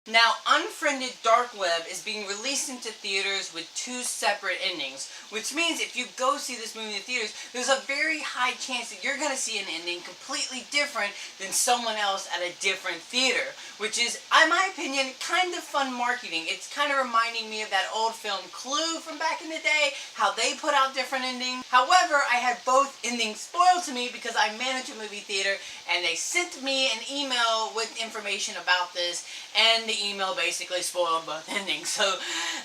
Now, Unfriended Dark Web is being released into theaters with two separate endings, which means if you go see this movie in the theaters, there's a very high chance that you're going to see an ending completely different than someone else at a different theater, which is, in my opinion, kind of fun marketing. It's kind of reminding me of that old film Clue from back in the day, how they put out different endings. However, I had both endings spoiled to me because I manage a movie theater, and they sent me an email with information about this, and the email basically spoiled both endings. So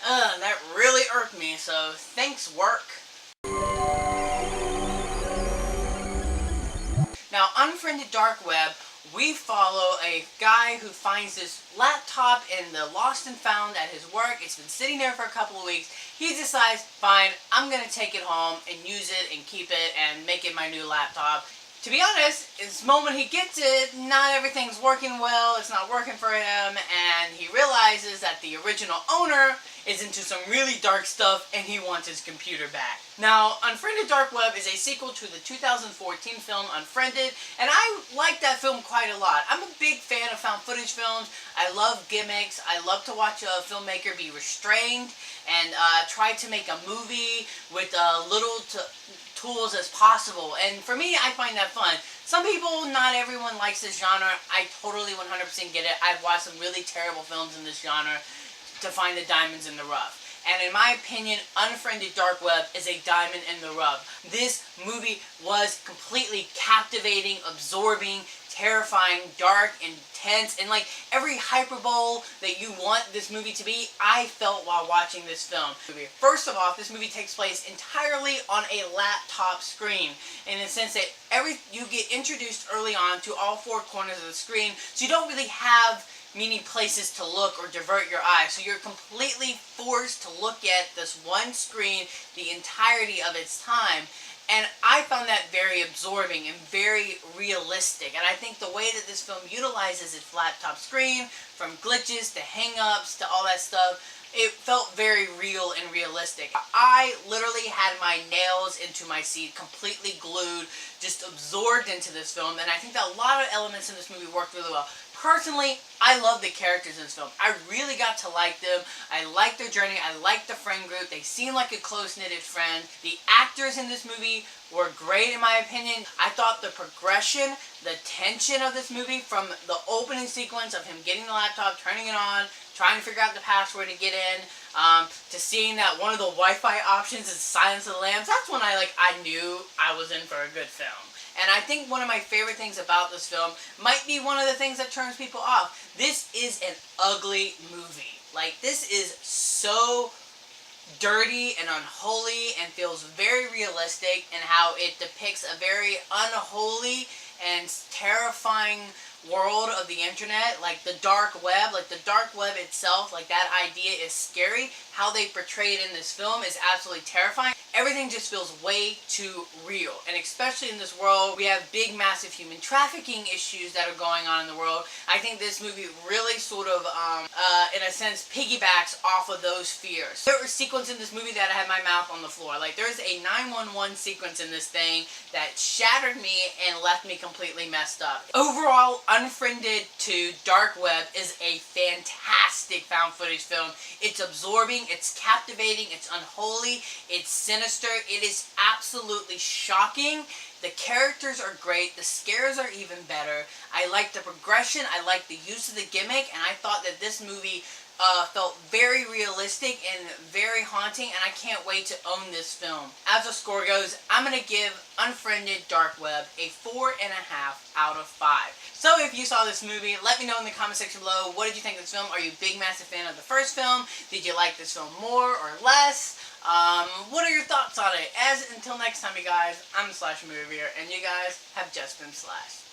that really irked me. So thanks, work. Now, Unfriended Dark Web, we follow a guy who finds this laptop in the lost and found at his work. It's been sitting there for a couple of weeks. He decides, fine, I'm going to take it home and use it and keep it and make it my new laptop. To be honest, this moment he gets it, not everything's working well, it's not working for him, and he realizes that the original owner is into some really dark stuff and he wants his computer back. Now, Unfriended Dark Web is a sequel to the 2014 film Unfriended, and I like that film quite a lot. I'm a big fan of found footage films. I love gimmicks. I love to watch a filmmaker be restrained and try to make a movie with little tools as possible, and for me, I find that fun. Some people, not everyone likes this genre. I totally 100% get it. I've watched some really terrible films in this genre to find the diamonds in the rough. And in my opinion, Unfriended Dark Web is a diamond in the rough. This movie was completely captivating, absorbing, terrifying, dark, intense, and like every hyperbole that you want this movie to be, I felt while watching this film. First of all, this movie takes place entirely on a laptop screen, in the sense that you get introduced early on to all four corners of the screen, so you don't really have many places to look or divert your eyes. So you're completely forced to look at this one screen the entirety of its time. And I found that very absorbing and very realistic. And I think the way that this film utilizes its laptop screen, from glitches to hang-ups to all that stuff, it felt very real and realistic. I literally had my nails into my seat, completely glued, just absorbed into this film, and I think that a lot of elements in this movie worked really well. Personally, I love the characters in this film. I really got to like them. I liked their journey. I liked the friend group. They seemed like a close-knitted friend. The actors in this movie were great in my opinion. I thought the progression, the tension of this movie, from the opening sequence of him getting the laptop, turning it on, trying to figure out the password to get in, to seeing that one of the Wi-Fi options is Silence of the Lambs, that's when I knew I was in for a good film. And I think one of my favorite things about this film might be one of the things that turns people off. This is an ugly movie. Like, this is so dirty and unholy and feels very realistic in how it depicts a very unholy and terrifying world of the internet, like the dark web. Like the dark web itself, like that idea is scary. How they portray it in this film is absolutely terrifying. Everything just feels way too real, and especially in this world, we have big, massive human trafficking issues that are going on in the world. I think this movie really sort of, in a sense, piggybacks off of those fears. There were sequences in this movie that I had my mouth on the floor. Like, there's a 911 sequence in this thing that shattered me and left me completely messed up. Overall, Unfriended to Dark Web is a fantastic found footage film. It's absorbing, it's captivating, it's unholy, it's sinister, it is absolutely shocking. The characters are great, the scares are even better. I like the progression, I like the use of the gimmick, and I thought that this movie felt very realistic and very haunting, and I can't wait to own this film. As the score goes, I'm going to give Unfriended Dark Web a 4.5 out of 5. So if you saw this movie, let me know in the comment section below, what did you think of this film? Are you a big, massive fan of the first film? Did you like this film more or less? What are your thoughts on it? Until next time, you guys, I'm the Slash Movie Reviewer, and you guys have just been slashed.